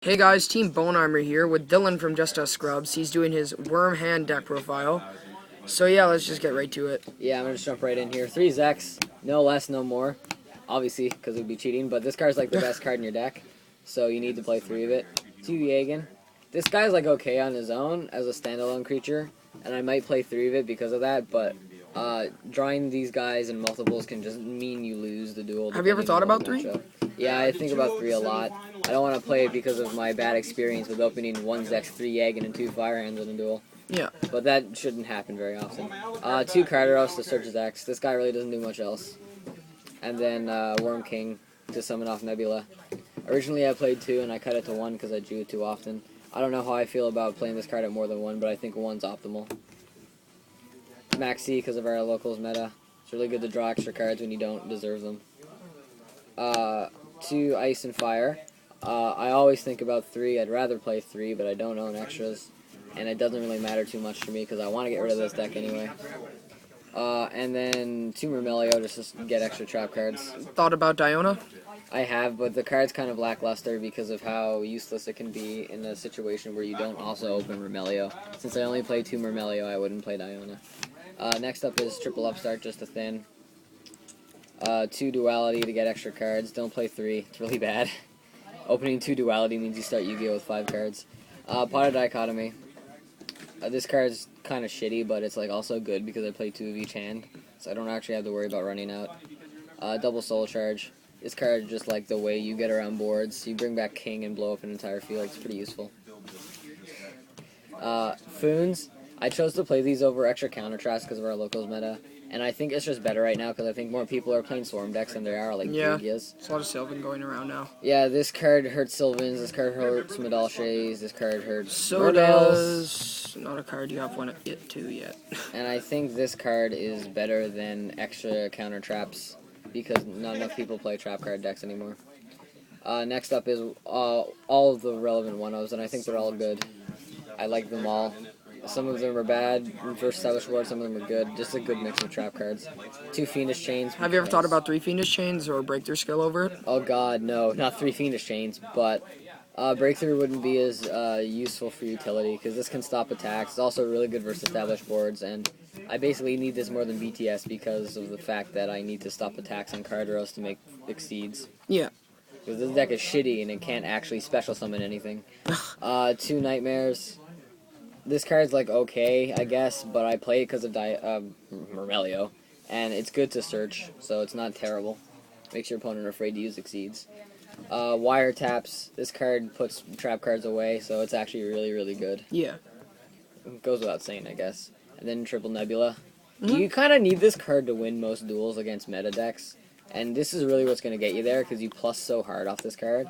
Hey guys, TeamBoneHeimer here with Dylan from Just Us Scrubs. He's doing his Worm Hand deck profile. So yeah, let's just get right to it. Yeah, I'm gonna just jump right in here. 3 Zex, no less, no more. Obviously, because it would be cheating, but this card's like the best card in your deck, so you need to play 3 of it. 2 Jagen. This guy's like okay on his own as a standalone creature, and I might play 3 of it because of that, but drawing these guys in multiples can just mean you lose the duel. Have you ever thought about 3? Yeah, I think about 3 a lot. I don't want to play it because of my bad experience with opening 1 Zex, 3 Jagen, and 2 Fire Hands in a duel. Yeah. But that shouldn't happen very often. 2 Carteros to search Zex. This guy really doesn't do much else. And then Worm King to summon off Nebula. Originally I played 2 and I cut it to 1 because I drew it too often. I don't know how I feel about playing this card at more than 1, but I think 1's optimal. Maxi because of our locals meta. It's really good to draw extra cards when you don't deserve them. 2 Ice and Fire. I always think about 3. I'd rather play 3, but I don't own extras. And it doesn't really matter too much to me because I want to get rid of this deck anyway. And then 2 Myrmelio just to get extra trap cards. Thought about Diona? I have, but the card's kind of lackluster because of how useless it can be in a situation where you don't also open Myrmelio. Since I only play 2 Myrmelio, I wouldn't play Diona. Next up is triple upstart just to thin. 2 duality to get extra cards. Don't play 3. It's really bad. Opening 2 duality means you start Yu-Gi-Oh! With 5 cards. Pot of Dichotomy. This card's kind of shitty, but it's like also good because I play 2 of each hand, so I don't actually have to worry about running out. Double Soul Charge. This card is just like the way you get around boards. You bring back King and blow up an entire field. It's pretty useful. Foons. I chose to play these over extra counter traps because of our locals meta, and I think it's just better right now because I think more people are playing Swarm decks than there are like Gigas. There's a lot of Sylvan going around now. Yeah, this card hurts Sylvans, this card hurts Medalshays, this card hurts So does not a card you have one at it too yet. And I think this card is better than extra counter traps because not enough people play trap card decks anymore. Next up is all of the relevant 1-0s, and I think they're all good. I like them all. Some of them are bad versus established board, some of them are good. Just a good mix of trap cards. 2 Fiendish Chains. Have you ever thought about 3 Fiendish Chains or Breakthrough Skill over it? Oh god, no. Not 3 Fiendish Chains, but Breakthrough wouldn't be as useful for utility because this can stop attacks. It's also really good versus established boards, and I basically need this more than BTS because of the fact that I need to stop attacks on Carteros to make Exceeds. Yeah. Because this deck is shitty and it can't actually special summon anything. 2 Nightmares. This card's like okay, I guess, but I play it because of Myrmelio, and it's good to search, so it's not terrible. Makes your opponent afraid to use Exceeds. Wiretaps. This card puts trap cards away, so it's actually really, really good. Yeah. It goes without saying, I guess. And then Triple Nebula. You kind of need this card to win most duels against meta decks, and this is really what's going to get you there because you plus so hard off this card.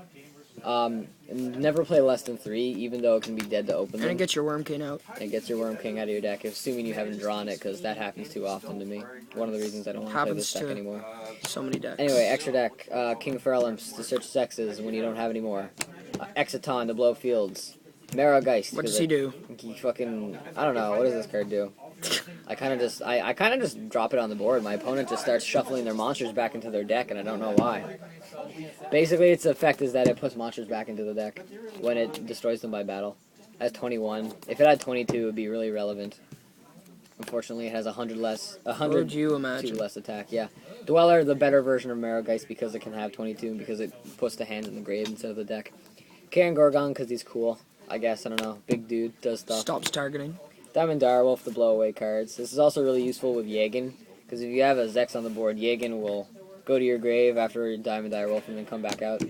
And never play less than 3, even though it can be dead to open them. And it gets your Worm King out. It gets your Worm King out of your deck, assuming you haven't drawn it, because that happens too often to me. One of the reasons I don't want to play this deck anymore. So many decks. Anyway, extra deck. King of Fairlamps to search sexes when you don't have any more. Exciton to blow fields. Marrowgeist. What does he do? He fucking... I don't know. What does this card do? I kind of just drop it on the board. My opponent just starts shuffling their monsters back into their deck, and I don't know why. Basically, its effect is that it puts monsters back into the deck when it destroys them by battle. It has 21. If it had 22, it would be really relevant. Unfortunately, it has 100 less. 102 less attack. Yeah, Dweller, the better version of Marrowgeist because it can have 22 and because it puts the hands in the grave instead of the deck. Karen Gorgon because he's cool. I guess I don't know. Big dude does stuff. Stops targeting. Diamond Direwolf to blow away cards. This is also really useful with Jagen because if you have a Zex on the board, Jagen will go to your grave after Diamond Direwolf and then come back out.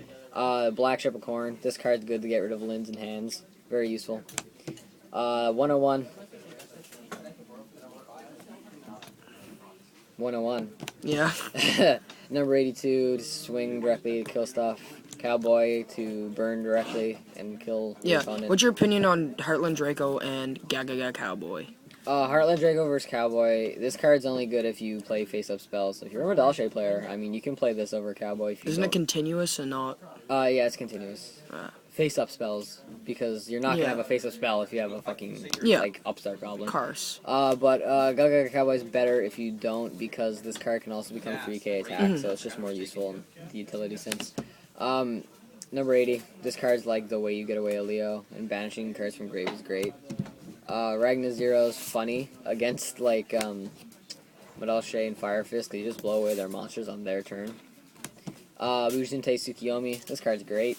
Black Sheppercorn. This card's good to get rid of Lins and hands. Very useful. 101. 101. Yeah. Number 82 to swing directly to kill stuff. Cowboy to burn directly and kill your opponent. What's your opinion on Heartland Draco and Gaga Cowboy? Heartland Draco versus Cowboy. This card's only good if you play face-up spells. If you're a Medalshay player, I mean, you can play this over Cowboy. If you Isn't it continuous and not? Yeah, it's continuous. Face-up spells, because you're not gonna have a face-up spell if you have a fucking like upstart goblin. Cars. But Gaga Cowboy's better if you don't, because this card can also become 3k attack, so it's just more useful in the utility sense. Number 80. This card's like the way you get away a Leo, and banishing cards from grave is great. Ragna Zero's funny against like Madal Shea and Fire Fist, because you just blow away their monsters on their turn. Bujinte Tsukiyomi. This card's great.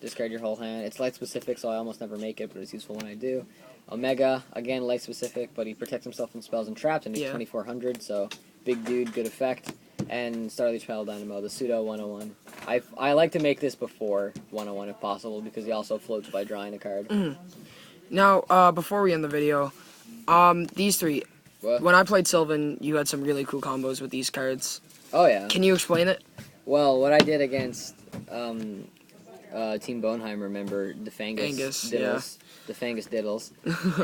Discard your whole hand. It's light specific, so I almost never make it, but it's useful when I do. Omega, again, light specific, but he protects himself from spells and traps, and he's 2400, so big dude, good effect. And Starleaf Trail Dynamo, the pseudo 101. I like to make this before 101 if possible, because he also floats by drawing a card. Now, before we end the video, these three. What? When I played Sylvan, you had some really cool combos with these cards. Oh, yeah. Can you explain it? Well, what I did against TeamBoneHeimer member, the Fangus Diddles, the Fangus Diddles,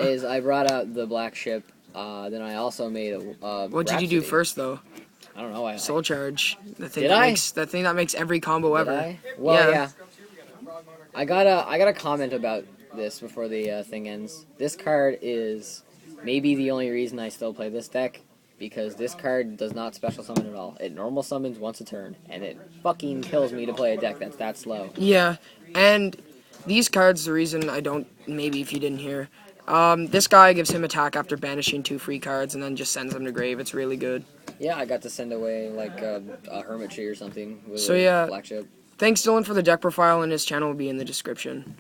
is I brought out the black ship. Then I also made a. What did you do first, though? I don't know. Soul Charge. The thing Did that I? Makes, the thing that makes every combo Did ever. I? Well, yeah. I got a comment about this before the thing ends. This card is maybe the only reason I still play this deck, because this card does not special summon at all. It normal summons once a turn, and it fucking kills me to play a deck that's that slow. Yeah, and these cards, the reason I don't, maybe if you didn't hear, this guy gives him attack after banishing 2 free cards and then just sends them to grave. It's really good. Yeah, I got to send away like a Hermit Tree or something with So a yeah, black ship. Thanks Dylan for the deck profile, and his channel will be in the description.